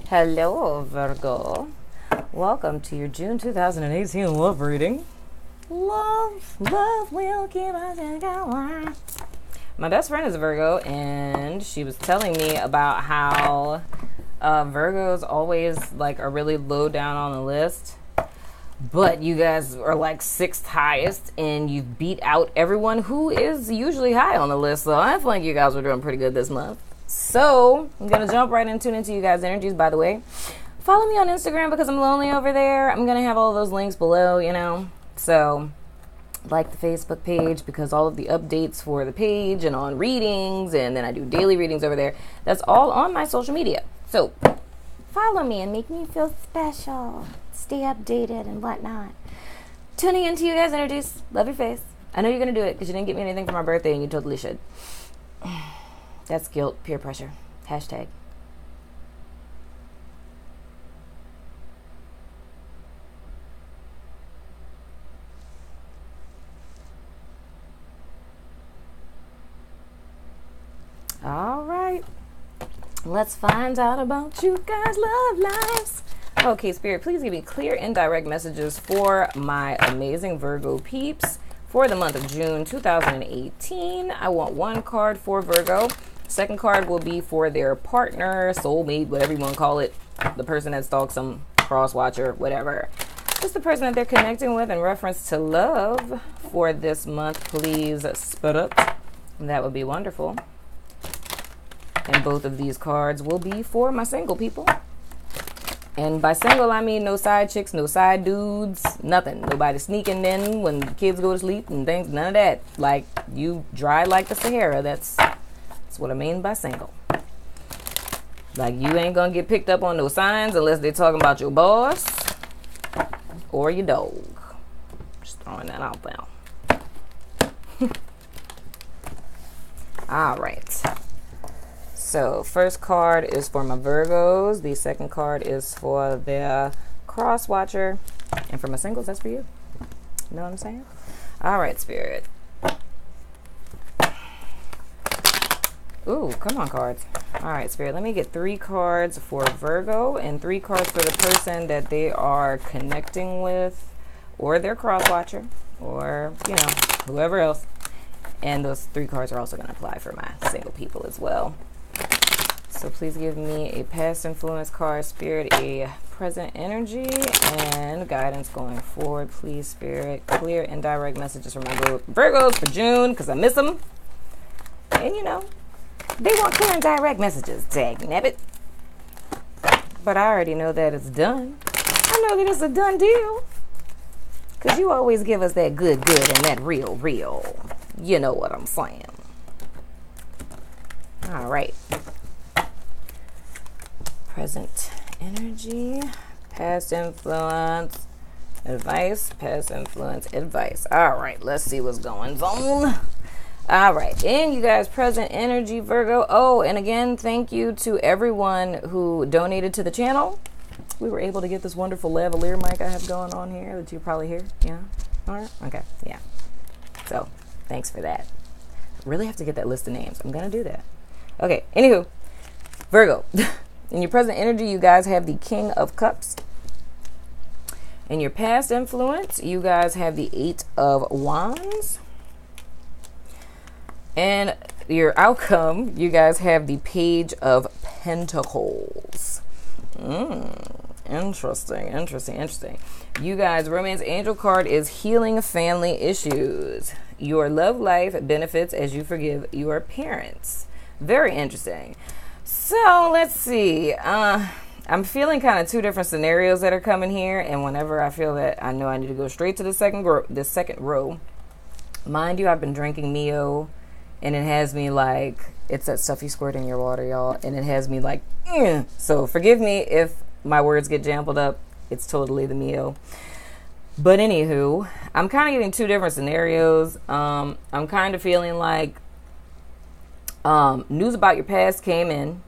Hello, Virgo. Welcome to your June 2018 love reading. Love will keep us going. My best friend is a Virgo, and she was telling me about how Virgos always are really low down on the list, but you guys are like sixth highest, and you've beat out everyone who is usually high on the list. So I feel like you guys are doing pretty good this month. So I'm gonna jump right and tune into you guys' energies. By the way, follow me on Instagram because I'm lonely over there. I'm gonna have all those links below, so like the Facebook page because all of the updates for the page and on readings, and then I do daily readings over there. That's all on my social media. So follow me and make me feel special. Stay updated and whatnot. Tuning into you guys' energies. Love your face. I know you're gonna do it because you didn't get me anything for my birthday, and you totally should. That's guilt, peer pressure. Hashtag. All right. Let's find out about you guys' love lives. Okay, Spirit, please give me clear and direct messages for my amazing Virgo peeps for the month of June 2018. I want one card for Virgo. Second card will be for their partner, soulmate, whatever you want to call it, the person that stalks them, cross watcher, whatever. Just the person that they're connecting with in reference to love for this month. Please spit up. That would be wonderful. And both of these cards will be for my single people. And by single, I mean no side chicks, no side dudes, nothing. Nobody sneaking in when the kids go to sleep and things, none of that. Like, you dry like the Sahara. That's what I mean by single. Like, you ain't gonna get picked up on no signs unless they're talking about your boss or your dog. Just throwing that out there. All right. So, first card is for my Virgos. The second card is for the cross watcher. And for my singles, that's for you. You know what I'm saying? All right, Spirit. Ooh, come on, cards. All right, Spirit, let me get 3 cards for Virgo and 3 cards for the person that they are connecting with, or their cross watcher, or, whoever else. And those 3 cards are also going to apply for my single people as well. So please give me a past influence card, Spirit, a present energy, and guidance going forward. Please, Spirit, clear and direct messages for my Virgos for June, because I miss them. And, they want clear and direct messages, dagnabbit. But I already know that it's done. I know that it's a done deal. Because you always give us that good, and that real. You know what I'm saying. All right. Present energy, past influence, advice, past influence, advice. All right, let's see what's going on. All right, and you guys, present energy, Virgo. Oh, and again, thank you to everyone who donated to the channel. We were able to get this wonderful lavalier mic I have going on here that you probably hear. Yeah, all right, okay, yeah. So, thanks for that. Really have to get that list of names. I'm gonna do that. Okay, anywho, Virgo. In your present energy, you guys have the King of Cups. In your past influence, you guys have the 8 of Wands. And your outcome, you guys have the Page of Pentacles. Interesting. You guys, Romance Angel card is healing family issues. Your love life benefits as you forgive your parents. Very interesting. So let's see. I'm feeling kind of 2 different scenarios that are coming here, and whenever I feel that I know I need to go straight to the second row. Mind you, I've been drinking Mio, and it has me like, it's that stuff you squirt in your water, y'all, and it has me like, So forgive me if my words get jumbled up. It's totally the Mio. But anywho, I'm kind of getting 2 different scenarios. I'm kind of feeling like news about your past came in,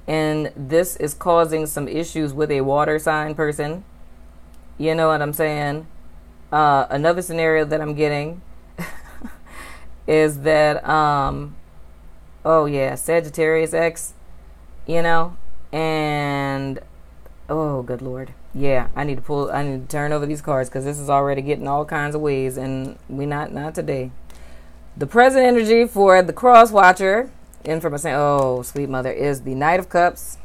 and this is causing some issues with a water sign person. You know what I'm saying? Another scenario that I'm getting is that, Sagittarius X, And oh, good Lord. Yeah, I need to turn over these cards because this is already getting all kinds of ways, and we not today. The present energy for the cross watcher, information, oh, sweet mother, is the Knight of Cups.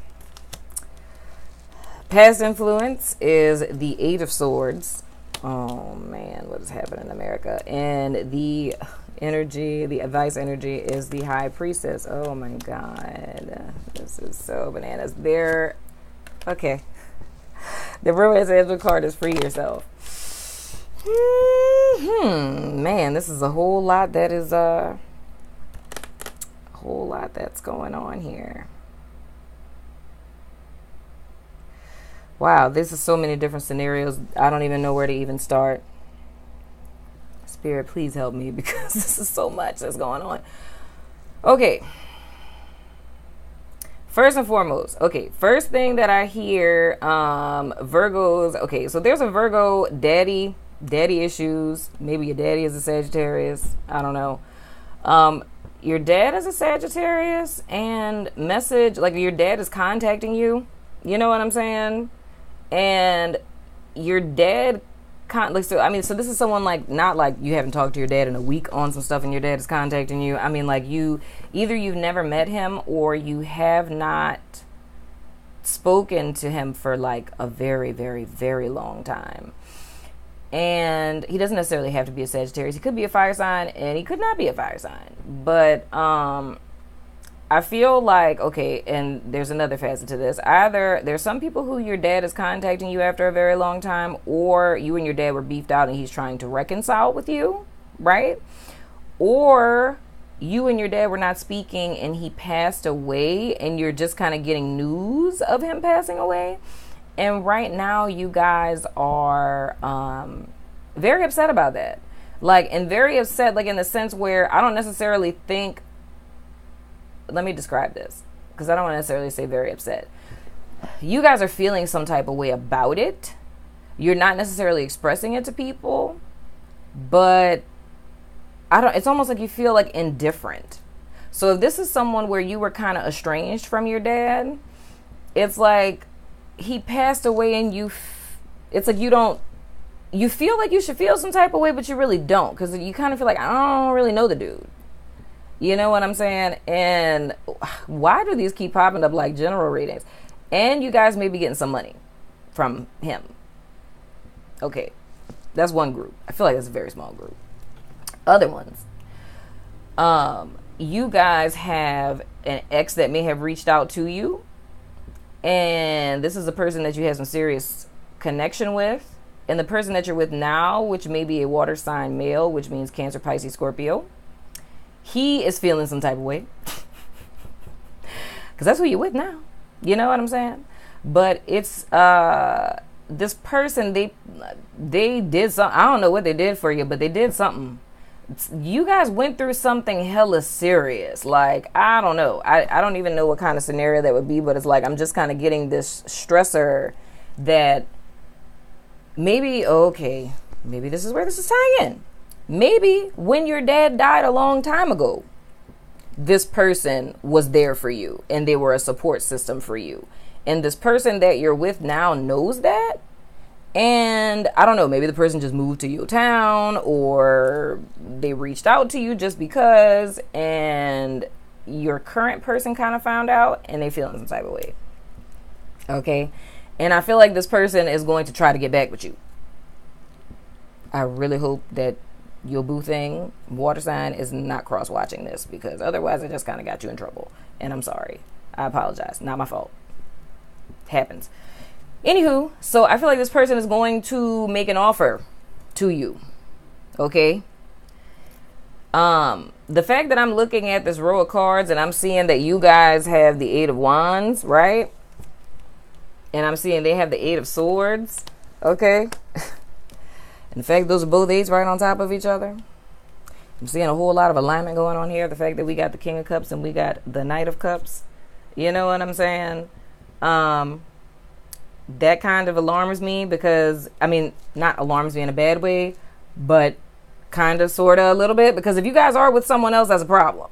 Past influence is the Eight of Swords. Oh man, what is happening in America? And the energy, the advice energy, is the High Priestess. Oh my God, this is so bananas. Okay. The romance angel card is free yourself. Man, this is a whole lot that's going on here. Wow, this is so many different scenarios. I don't even know where to even start. Spirit, please help me because this is so much that's going on. Okay. First and foremost, okay, first thing that I hear, Virgos, okay, so there's a Virgo daddy issues. Maybe your daddy is a Sagittarius. I don't know. Your dad is a Sagittarius, and message, like your dad is contacting you. You know what I'm saying? And your dad, so this is someone like, not like you haven't talked to your dad in a week on some stuff and your dad is contacting you. I mean, like either you've never met him or you have not spoken to him for like a very, very, very long time. And he doesn't necessarily have to be a Sagittarius. He could be a fire sign and he could not be a fire sign. But I feel like, okay, and there's another facet to this. Either there's some people who your dad is contacting you after a very long time, or you and your dad were beefed out and he's trying to reconcile with you, right? Or you and your dad were not speaking and he passed away and you're just kind of getting news of him passing away. And right now you guys are very upset about that. Like, and very upset, like in the sense where I don't necessarily think, let me describe this because I don't want to necessarily say very upset. You guys are feeling some type of way about it. You're not necessarily expressing it to people, but it's almost like you feel like indifferent. So if this is someone where you were kind of estranged from your dad, it's like he passed away and it's like you feel like you should feel some type of way, but you really don't, because you kind of feel like, I don't really know the dude. You know what I'm saying? And why do these keep popping up like general readings? And you guys may be getting some money from him. Okay, that's one group. I feel like that's a very small group. Other ones, you guys have an ex that may have reached out to you, and this is a person that you have some serious connection with. And the person that you're with now, which may be a water sign male, which means Cancer, Pisces, Scorpio, he is feeling some type of way. Because that's who you're with now. You know what I'm saying? But it's this person, they did something. I don't know what they did for you, but they did something. You guys went through something hella serious. Like, I don't know. I don't even know what kind of scenario that would be, but it's like I'm just kind of getting this stressor that maybe this is where this is tying in. Maybe when your dad died a long time ago, this person was there for you and they were a support system for you. And this person that you're with now knows that. And I don't know, maybe the person just moved to your town or they reached out to you just because, and your current person kind of found out and they feeling some type of way. Okay. And I feel like this person is going to try to get back with you. I really hope that your boo thing, water sign, is not cross-watching this, because otherwise it just kind of got you in trouble. And I'm sorry. I apologize. Not my fault. Happens. Anywho, so I feel like this person is going to make an offer to you. Okay? The fact that I'm looking at this row of cards and I'm seeing that you guys have the Eight of Wands, right? And I'm seeing they have the Eight of Swords. Okay? And the fact those are both eights right on top of each other. I'm seeing a whole lot of alignment going on here. The fact that we got the King of Cups and we got the Knight of Cups. You know what I'm saying? That kind of alarms me because, I mean, not alarms me in a bad way, but kind of, sort of, a little bit. Because if you guys are with someone else, that's a problem.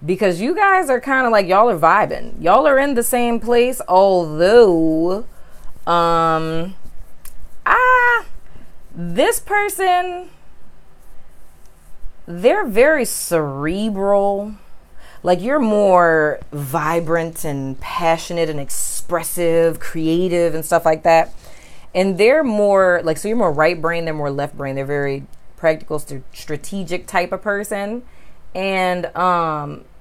because you guys are kind of like, y'all are vibing. Y'all are in the same place, although this person, they're very cerebral. Like, you're more vibrant and passionate and expressive, creative and stuff like that. And they're more like, so you're more right brain, they're more left brain. They're very practical, strategic type of person. And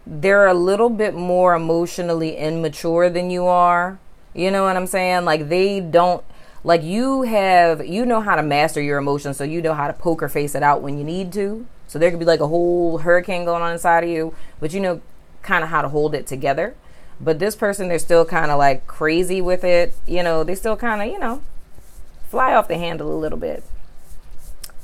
they're a little bit more emotionally immature than you are. You know what I'm saying? Like, they don't, like, you know how to master your emotions, so you know how to poker face it out when you need to. So there could be like a whole hurricane going on inside of you, but you know kind of how to hold it together. But this person, they're still kind of like crazy with it. You know, they still kind of, you know, fly off the handle a little bit.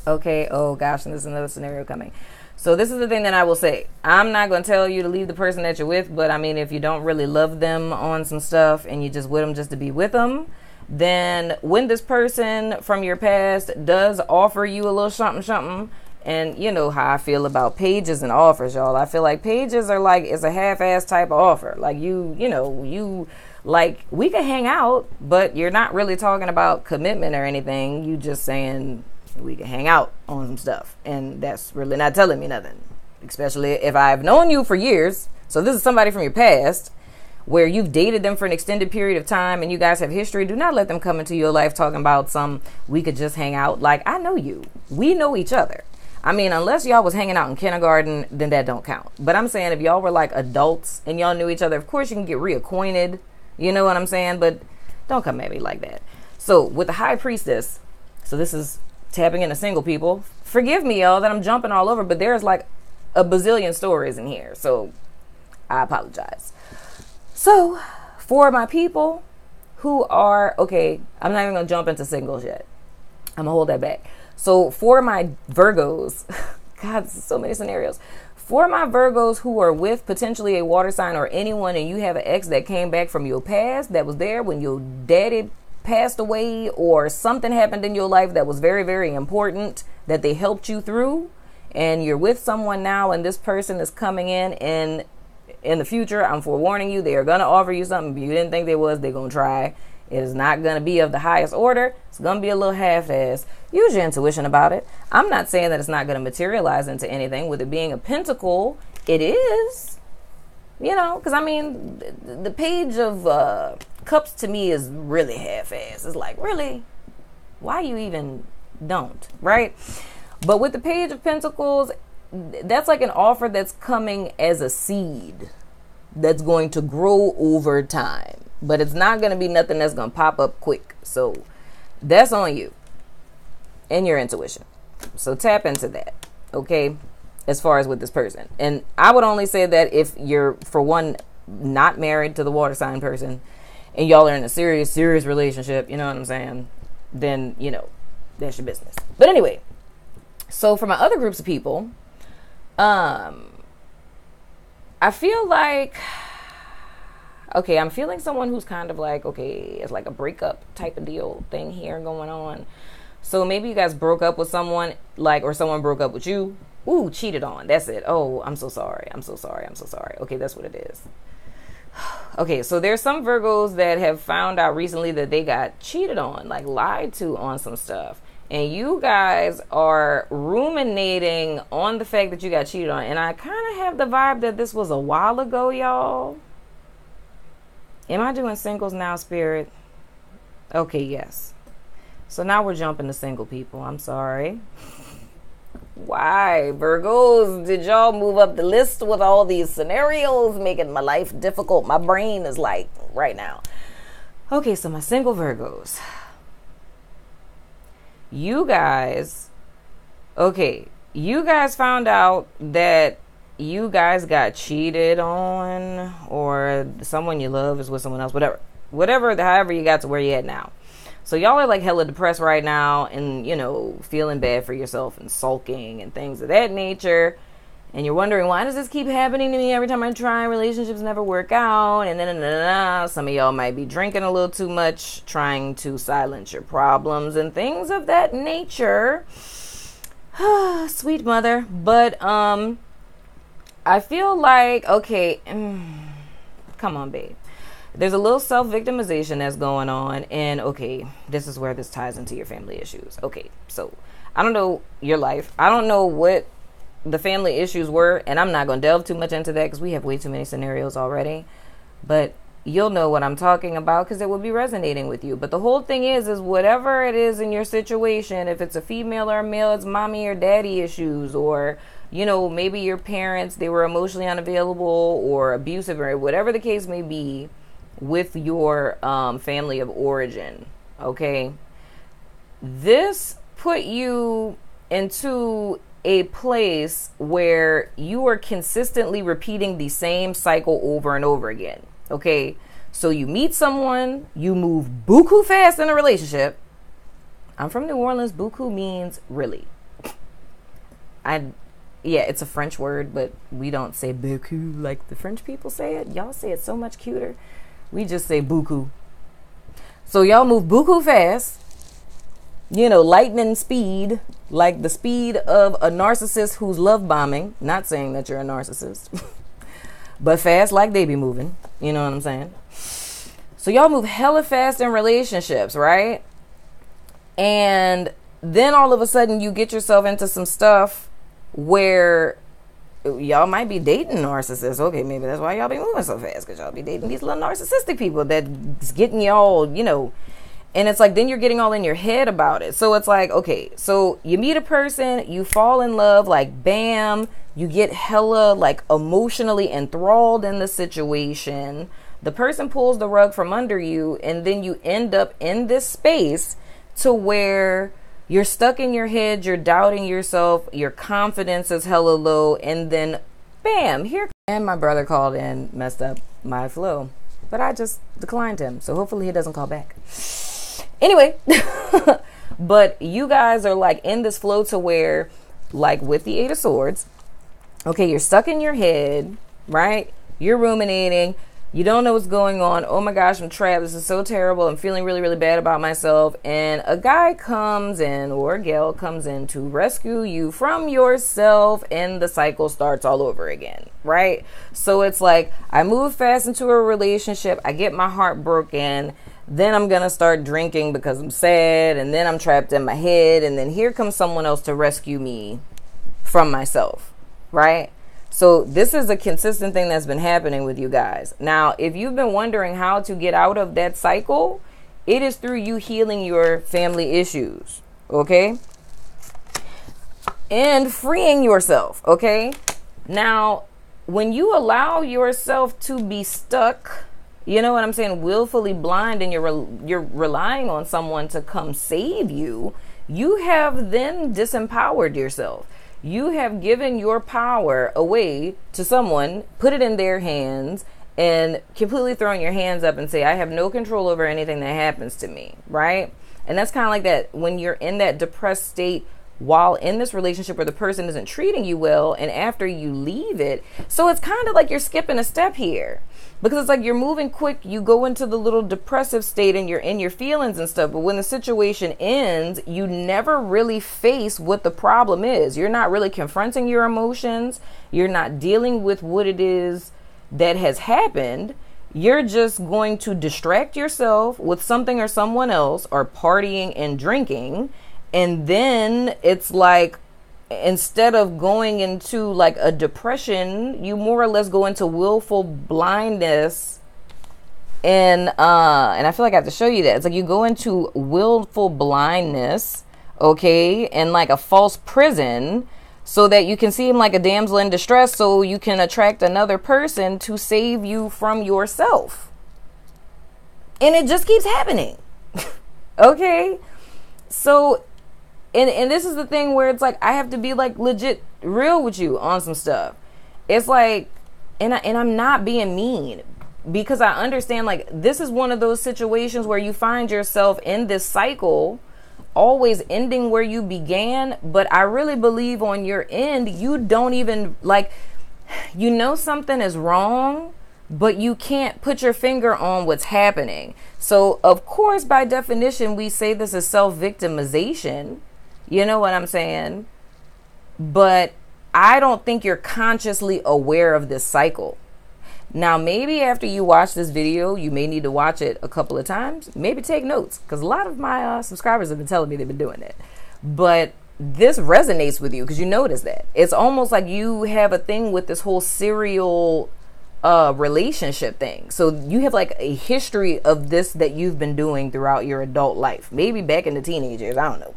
Okay. Oh gosh, and there's another scenario coming. So this is the thing that I will say. I'm not going to tell you to leave the person that you're with, but I mean, if you don't really love them on some stuff and you just with them just to be with them, then when this person from your past does offer you a little something, and you know how I feel about pages and offers, y'all. I feel like pages are like, it's a half-ass type of offer. Like, you like, we could hang out, but you're not really talking about commitment or anything. You just saying we can hang out on some stuff, and that's really not telling me nothing, especially if I've known you for years. So this is somebody from your past where you've dated them for an extended period of time and you guys have history. Do not let them come into your life talking about we could just hang out. Like, I know you, we know each other. I mean, unless y'all was hanging out in kindergarten, then that don't count. But I'm saying, if y'all were like adults and y'all knew each other, of course you can get reacquainted. You know what I'm saying? But don't come at me like that. So with the high priestess, so this is tapping into single people. Forgive me, y'all, that I'm jumping all over, but there's like a bazillion stories in here. So I apologize. So for my people who are, okay, I'm not even going to jump into singles yet. I'm going to hold that back. So for my Virgos, God, so many scenarios. For my Virgos who are with potentially a water sign or anyone, and you have an ex that came back from your past that was there when your daddy passed away, or something happened in your life that was very, very important that they helped you through, and you're with someone now, and this person is coming in the future, I'm forewarning you, they are going to offer you something you didn't think they was. They're going to try. It is not going to be of the highest order. It's going to be a little half-ass. Use your intuition about it. I'm not saying that it's not going to materialize into anything. With it being a pentacle, it is. You know, because I mean, the page of cups to me is really half-ass. It's like, really? Why you even don't, right? But with the page of pentacles, that's like an offer that's coming as a seed that's going to grow over time. But it's not going to be nothing that's going to pop up quick. So that's on you and your intuition. So tap into that, okay, as far as with this person. And I would only say that if you're, for one, not married to the water sign person and y'all are in a serious relationship, you know what I'm saying, then, you know, that's your business. But anyway, so for my other groups of people, I feel like, okay, I'm feeling someone who's kind of like, okay, it's like a breakup type of deal thing here going on. So maybe you guys broke up with someone, like, or someone broke up with you. Ooh, cheated on. That's it. Oh, I'm so sorry. Okay, that's what it is. Okay, so there's some Virgos that have found out recently that they got cheated on, like lied to on some stuff. And you guys are ruminating on the fact that you got cheated on. And I kind of have the vibe that this was a while ago, y'all. Am I doing singles now, Spirit? Okay, yes. So now we're jumping to single people. I'm sorry. Why, Virgos, did y'all move up the list with all these scenarios, making my life difficult? My brain is like, right now. Okay, so my single Virgos. You guys found out that you guys got cheated on, or someone you love is with someone else, however you got to where you at now. So y'all are like hella depressed right now and, you know, feeling bad for yourself and sulking and things of that nature. And you're wondering, why does this keep happening to me every time I try? Relationships never work out. And then some of y'all might be drinking a little too much, trying to silence your problems and things of that nature. Sweet mother. But I feel like, okay, come on, babe. There's a little self-victimization that's going on, and okay, this is where this ties into your family issues. Okay, so I don't know your life. I don't know what the family issues were, and I'm not going to delve too much into that because we have way too many scenarios already. But you'll know what I'm talking about because it will be resonating with you. But the whole thing is whatever it is in your situation, if it's a female or a male, it's mommy or daddy issues, or, you know, maybe your parents, they were emotionally unavailable or abusive, or whatever the case may be with your family of origin. Okay, this put you into a place where you are consistently repeating the same cycle over and over again. Okay, so you meet someone, you move buku fast in a relationship. I'm from New Orleans. Buku means really. Yeah, it's a French word, but we don't say beaucoup like the French people say it. Y'all say it so much cuter. We just say buku. So y'all move buku fast. You know, lightning speed, like the speed of a narcissist who's love bombing. Not saying that you're a narcissist, but fast like they be moving. You know what I'm saying? So y'all move hella fast in relationships, right? And then all of a sudden you get yourself into some stuff where y'all might be dating narcissists. Okay, maybe that's why y'all be moving so fast, because y'all be dating these little narcissistic people that's getting y'all, you know. And it's like, then you're getting all in your head about it. So it's like, okay, so you meet a person, you fall in love, like, bam, you get hella, like, emotionally enthralled in the situation. The person pulls the rug from under you, and then you end up in this space to where you're stuck in your head, you're doubting yourself, your confidence is hella low, and then, bam, here. And my brother called and messed up my flow. But I just declined him, so hopefully he doesn't call back. Anyway, but you guys are like in this flow to where, like with the Eight of Swords, okay, you're stuck in your head, right? You're ruminating. You don't know what's going on. Oh my gosh, I'm trapped. This is so terrible. I'm feeling really, really bad about myself. And a guy comes in, or a gal comes in to rescue you from yourself, and the cycle starts all over again, right? So it's like, I move fast into a relationship. I get my heart broken. Then I'm going to start drinking because I'm sad. And then I'm trapped in my head. And then here comes someone else to rescue me from myself, right? So this is a consistent thing that's been happening with you guys. Now, if you've been wondering how to get out of that cycle, it is through you healing your family issues, okay? And freeing yourself, okay? Now, when you allow yourself to be stuck, you know what I'm saying, willfully blind, and you're relying on someone to come save you, you have then disempowered yourself. You have given your power away to someone, put it in their hands, and completely thrown your hands up and say, I have no control over anything that happens to me, right? And that's kind of like that when you're in that depressed state while in this relationship where the person isn't treating you well, and after you leave it. So it's kind of like you're skipping a step here, because it's like you're moving quick, you go into the little depressive state and you're in your feelings and stuff, but when the situation ends, you never really face what the problem is. You're not really confronting your emotions. You're not dealing with what it is that has happened. You're just going to distract yourself with something or someone else, or partying and drinking. And then it's like, instead of going into like a depression, you more or less go into willful blindness. And I feel like I have to show you that. It's like you go into willful blindness, okay, and like a false prison, so that you can seem like a damsel in distress, so you can attract another person to save you from yourself. And it just keeps happening. Okay? So And this is the thing where it's like, I have to be like legit real with you on some stuff. It's like, and I'm not being mean, because I understand, like, this is one of those situations where you find yourself in this cycle, always ending where you began. But I really believe on your end, you don't even, like, you know something is wrong, but you can't put your finger on what's happening. So, of course, by definition, we say this is self-victimization. You know what I'm saying? But I don't think you're consciously aware of this cycle. Now, maybe after you watch this video, you may need to watch it a couple of times. Maybe take notes, because a lot of my subscribers have been telling me they've been doing it. But this resonates with you because you notice that. It's almost like you have a thing with this whole serial relationship thing. So you have like a history of this that you've been doing throughout your adult life. Maybe back in the teenage years, I don't know.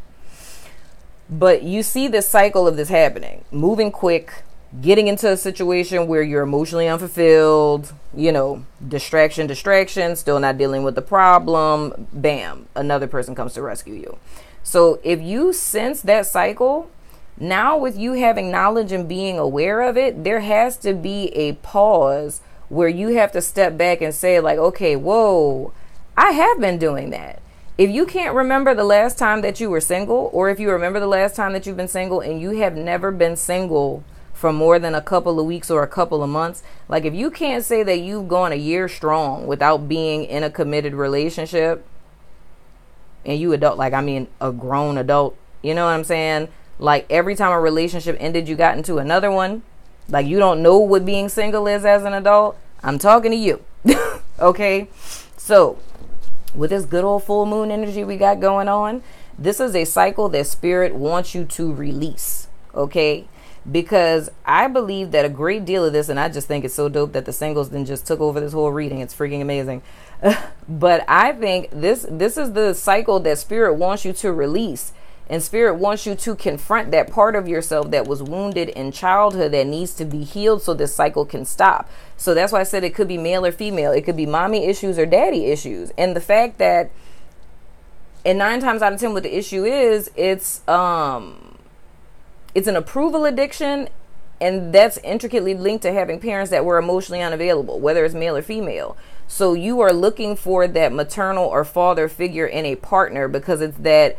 But you see this cycle of this happening, moving quick, getting into a situation where you're emotionally unfulfilled, you know, distraction, still not dealing with the problem. Bam, another person comes to rescue you. So if you sense that cycle, now with you having knowledge and being aware of it, there has to be a pause where you have to step back and say like, okay, whoa, I have been doing that. If you can't remember the last time that you were single, or if you remember the last time that you've been single and you have never been single for more than a couple of weeks or a couple of months, like if you can't say that you've gone a year strong without being in a committed relationship, and you adult, like, I mean, a grown adult, you know what I'm saying? Like every time a relationship ended, you got into another one. Like you don't know what being single is as an adult. I'm talking to you. Okay. So with this good old full moon energy we got going on, this is a cycle that spirit wants you to release. Okay. Because I believe that a great deal of this, and I just think it's so dope that the singles then just took over this whole reading. It's freaking amazing. But I think this is the cycle that spirit wants you to release. And spirit wants you to confront that part of yourself that was wounded in childhood that needs to be healed so this cycle can stop. So that's why I said it could be male or female. It could be mommy issues or daddy issues. And the fact that, and 9 times out of 10 what the issue is, it's an approval addiction, and that's intricately linked to having parents that were emotionally unavailable, whether it's male or female. So you are looking for that maternal or father figure in a partner because it's that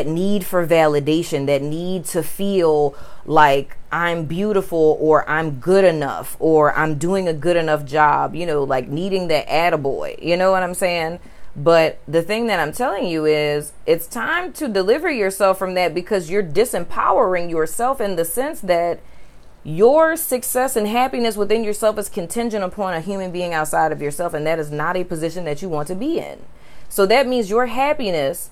need for validation, that need to feel like I'm beautiful or I'm good enough or I'm doing a good enough job, you know, like needing that attaboy, you know what I'm saying? But the thing that I'm telling you is it's time to deliver yourself from that, because you're disempowering yourself in the sense that your success and happiness within yourself is contingent upon a human being outside of yourself. And that is not a position that you want to be in. So that means your happiness,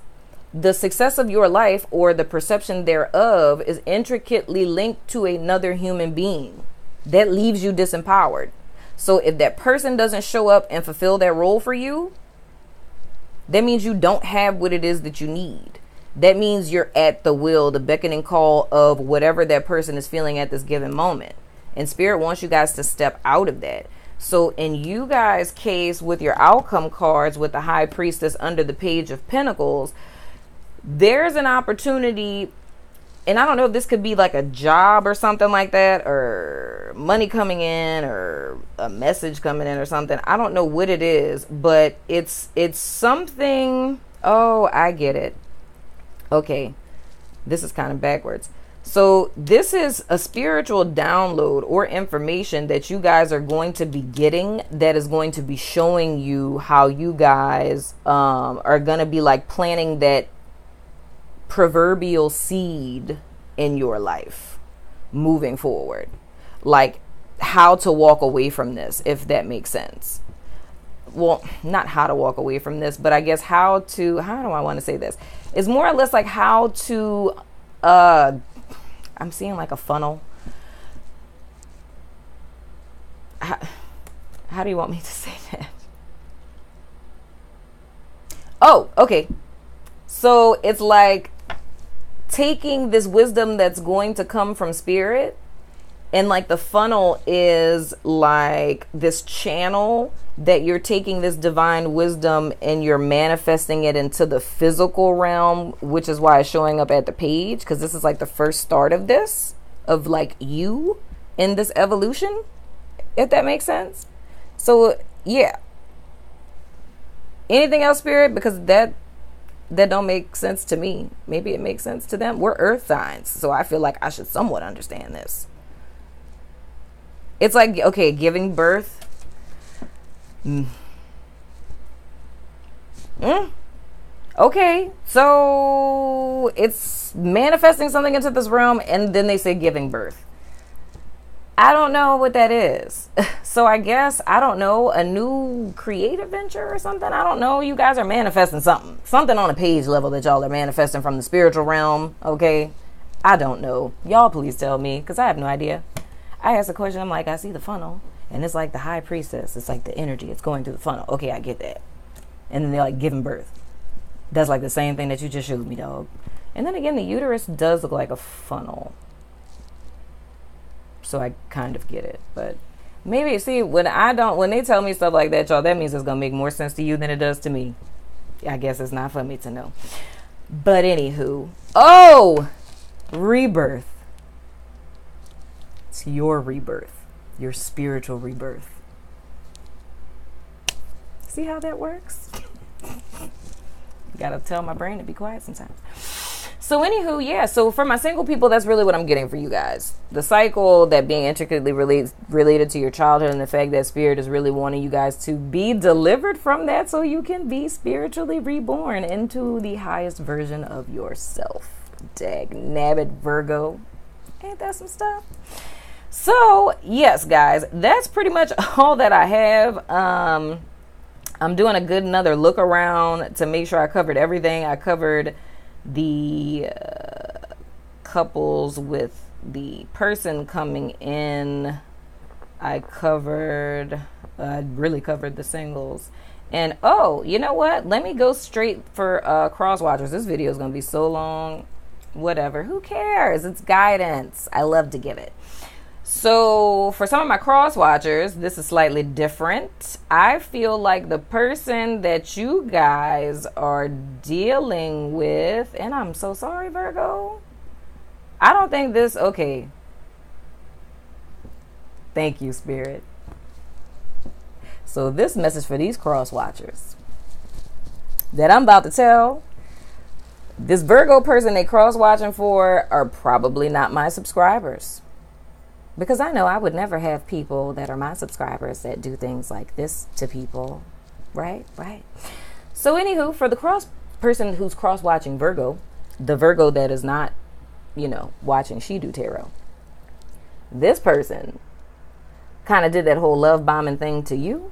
the success of your life or the perception thereof, is intricately linked to another human being. That leaves you disempowered. So if that person doesn't show up and fulfill that role for you, that means you don't have what it is that you need. That means you're at the will, the beckoning call of whatever that person is feeling at this given moment. And spirit wants you guys to step out of that. So in you guys' case with your outcome cards with the High Priestess under the Page of Pentacles, there's an opportunity, and I don't know if this could be like a job or something like that, or money coming in, or a message coming in or something. I don't know what it is, but it's something. Oh, I get it. Okay, this is kind of backwards. So this is a spiritual download or information that you guys are going to be getting that is going to be showing you how you guys are going to be like planting that proverbial seed in your life moving forward, like how to walk away from this, if that makes sense. Well, not how to walk away from this, but I guess how do I want to say this? It's more or less like how to I'm seeing like a funnel. How do you want me to say that? Oh, okay. So it's like taking this wisdom that's going to come from spirit, and like the funnel is like this channel that you're taking this divine wisdom and you're manifesting it into the physical realm, which is why it's showing up at the page, because this is like the first start of this, of like you in this evolution, if that makes sense. So yeah. Anything else, spirit? Because that don't make sense to me. Maybe it makes sense to them. We're earth signs, so I feel like I should somewhat understand this. It's like, okay, giving birth. Okay, so it's manifesting something into this realm, and then they say giving birth. I don't know what that is. So I guess, I don't know, a new creative venture or something. I don't know. You guys are manifesting something on a page level that y'all are manifesting from the spiritual realm. Okay. I don't know. Y'all please tell me, because I have no idea. I asked a question. I'm like, I see the funnel and it's like the high priestess. It's like the energy. It's going through the funnel. Okay. I get that. And then they're like giving birth. That's like the same thing that you just showed me, dog. And then again, the uterus does look like a funnel. So I kind of get it, but maybe, see, when they tell me stuff like that, y'all, that means it's going to make more sense to you than it does to me. I guess it's not for me to know. But anywho, rebirth. It's your rebirth, your spiritual rebirth. See how that works? Gotta tell my brain to be quiet sometimes. So anywho, yeah, so for my single people, that's really what I'm getting for you guys. The cycle, that being intricately related to your childhood, and the fact that spirit is really wanting you guys to be delivered from that so you can be spiritually reborn into the highest version of yourself. Dag nabbit, Virgo. Ain't that some stuff? So, yes, guys, that's pretty much all that I have. I'm doing a good another look around to make sure I covered everything. I covered the couples with the person coming in. I really covered the singles. And you know what? Let me go straight for cross watchers. This video is going to be so long. Whatever. Who cares? It's guidance. I love to give it. So for some of my cross watchers, this is slightly different. I feel like the person that you guys are dealing with, and I'm so sorry, Virgo. I don't think this, okay. Thank you, Spirit. So this message for these cross watchers that I'm about to tell, this Virgo person they cross watching for are probably not my subscribers. Because I know I would never have people that are my subscribers that do things like this to people. Right? So anywho, for the person who's cross-watching Virgo, the Virgo that is not, watching She Do Tarot, this person kind of did that whole love bombing thing to you.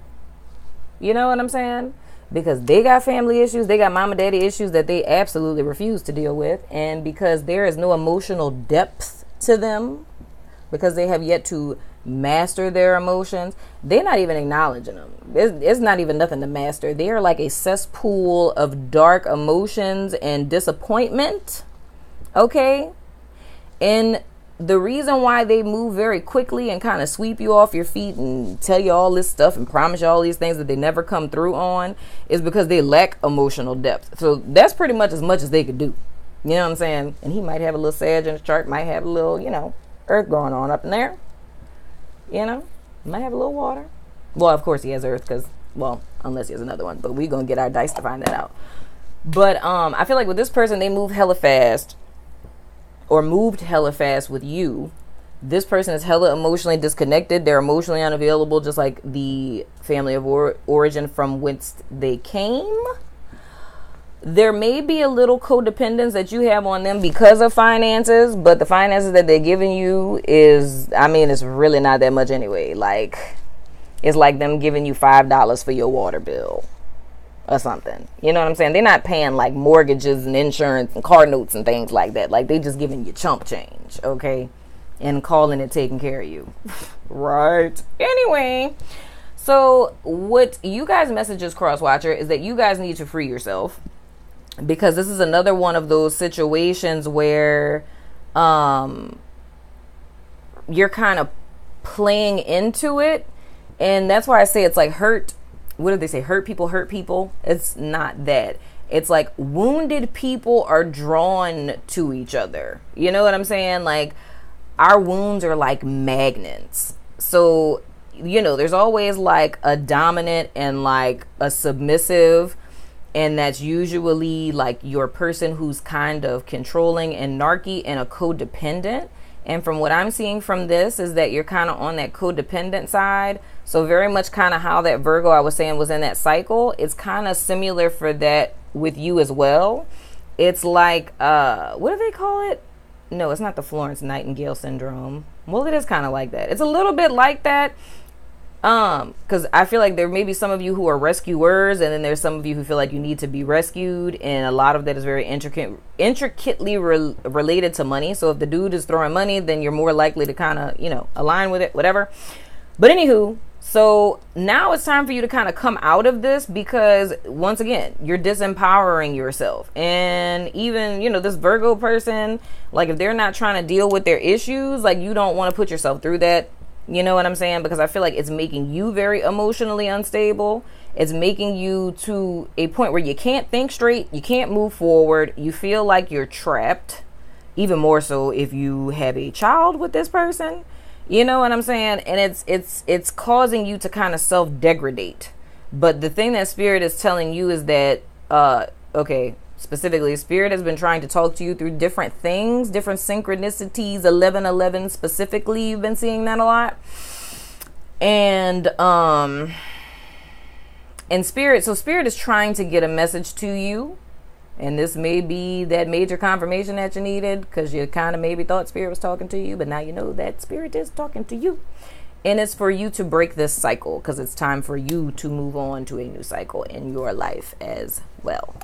You know what I'm saying? Because they got family issues, they got mama daddy issues that they absolutely refuse to deal with. And because there is no emotional depth to them, because they have yet to master their emotions, they're not even acknowledging them. It's not even nothing to master. They are like a cesspool of dark emotions and disappointment. Okay? And the reason why they move very quickly and kind of sweep you off your feet and tell you all this stuff and promise you all these things that they never come through on is because they lack emotional depth. So that's pretty much as they could do. You know what I'm saying? And he might have a little Sag in his chart, might have a little, Earth going on up in there. Might have a little water. Well, of course he has Earth because, unless he has another one. But we're going to get our dice to find that out. But I feel like with this person, they move hella fast. Or moved hella fast with you. This person is hella emotionally disconnected. They're emotionally unavailable, just like the family of origin from whence they came. There may be a little codependence that you have on them because of finances, but the finances that they're giving you is, it's really not that much anyway. Like, it's like them giving you $5 for your water bill or something. You know what I'm saying? They're not paying like mortgages and insurance and car notes and things like that. Like, they just giving you chump change, okay? And calling it taking care of you. Right. Anyway, so what you guys' messages, Crosswatcher, is that you guys need to free yourself. Because this is another one of those situations where you're kind of playing into it. And that's why I say it's like hurt. What did they say? Hurt people. It's not that. It's like wounded people are drawn to each other. You know what I'm saying? Like, our wounds are like magnets. So, there's always like a dominant and like a submissive. And that's usually like your person who's kind of controlling and narky and a codependent. And from what I'm seeing from this is that you're kind of on that codependent side. So very much kind of how that Virgo I was saying was in that cycle. It's kind of similar for that with you as well. It's like, what do they call it? No, it's not the Florence Nightingale syndrome. Well, it is kind of like that. It's a little bit like that. Because I feel like there may be some of you who are rescuers, and then there's some of you who feel like you need to be rescued, and a lot of that is very intricately related to money. So if the dude is throwing money, then you're more likely to kind of, you know, align with it, whatever. But anywho, so now it's time for you to kind of come out of this, because once again, you're disempowering yourself. And even, you know, this Virgo person, like if they're not trying to deal with their issues, like you don't want to put yourself through that. You know what I'm saying? Because I feel like it's making you very emotionally unstable. It's making you to a point where you can't think straight. You can't move forward. You feel like you're trapped. Even more so if you have a child with this person. You know what I'm saying? And it's causing you to kind of self-degradate. But the thing that Spirit is telling you is that, okay, specifically, Spirit has been trying to talk to you through different things, different synchronicities. 1111 specifically, you've been seeing that a lot. And Spirit, so Spirit is trying to get a message to you. And this may be that major confirmation that you needed, because you kind of maybe thought Spirit was talking to you, but now you know that Spirit is talking to you. And it's for you to break this cycle, because it's time for you to move on to a new cycle in your life as well.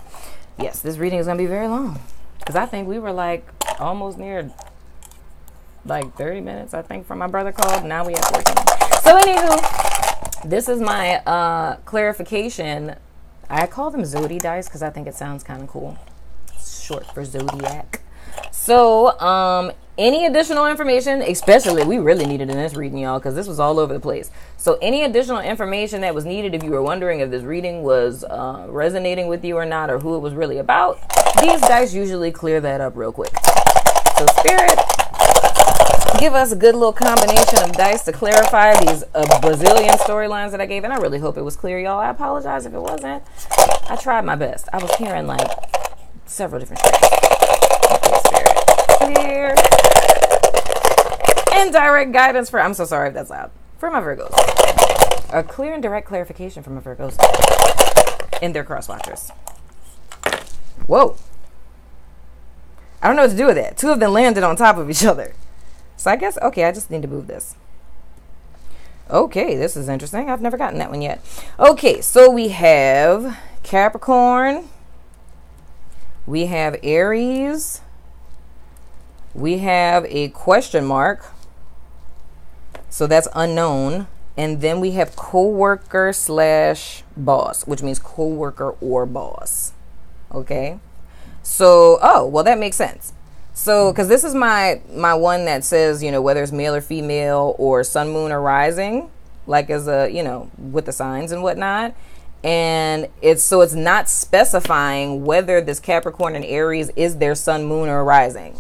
Yes, this reading is going to be very long, because I think we were like almost near like 30 minutes, I think, from my brother called. Now we have 14. So anywho, this is my clarification. I call them Zodi dice because I think it sounds kind of cool. It's short for Zodiac. So any additional information, especially, we really needed in this reading, y'all, because this was all over the place. So any additional information that was needed, if you were wondering if this reading was resonating with you or not, or who it was really about, these dice usually clear that up real quick. So Spirit, give us a good little combination of dice to clarify these bazillion storylines that I gave. And I really hope it was clear, y'all. I apologize if it wasn't. I tried my best. I was hearing like several different things. Okay, Spirit, clear. And direct guidance for, I'm so sorry if that's loud, for my Virgos. A clear and direct clarification from my Virgos in their cross watchers. Whoa. I don't know what to do with that. Two of them landed on top of each other. So I guess, okay, I just need to move this. Okay, this is interesting. I've never gotten that one yet. Okay, so we have Capricorn. We have Aries. We have a question mark. So that's unknown. And then we have coworker slash boss, which means coworker or boss. Okay. So, oh, well, that makes sense. So, because this is my one that says, you know, whether it's male or female or sun, moon, or rising, like as a, you know, with the signs and whatnot. And it's not specifying whether this Capricorn and Aries is their sun, moon, or rising.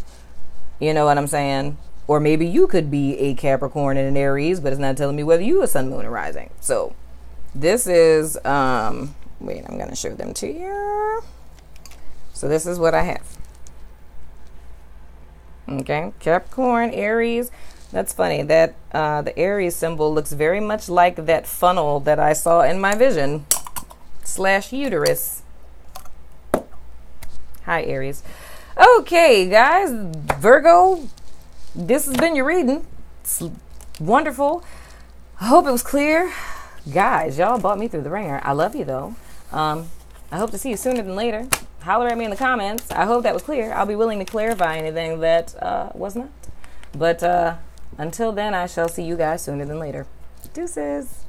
You know what I'm saying? Or maybe you could be a Capricorn and an Aries, but it's not telling me whether you are sun, moon, or rising. So this is, wait, I'm going to show them to you. So this is what I have. Okay, Capricorn, Aries. That's funny that the Aries symbol looks very much like that funnel that I saw in my vision / uterus. Hi, Aries. Okay, guys, Virgo, this has been your reading. It's wonderful. I hope it was clear. Guys, y'all brought me through the ringer. I love you, though. I hope to see you sooner than later. Holler at me in the comments. I hope that was clear. I'll be willing to clarify anything that was not. But until then, I shall see you guys sooner than later. Deuces.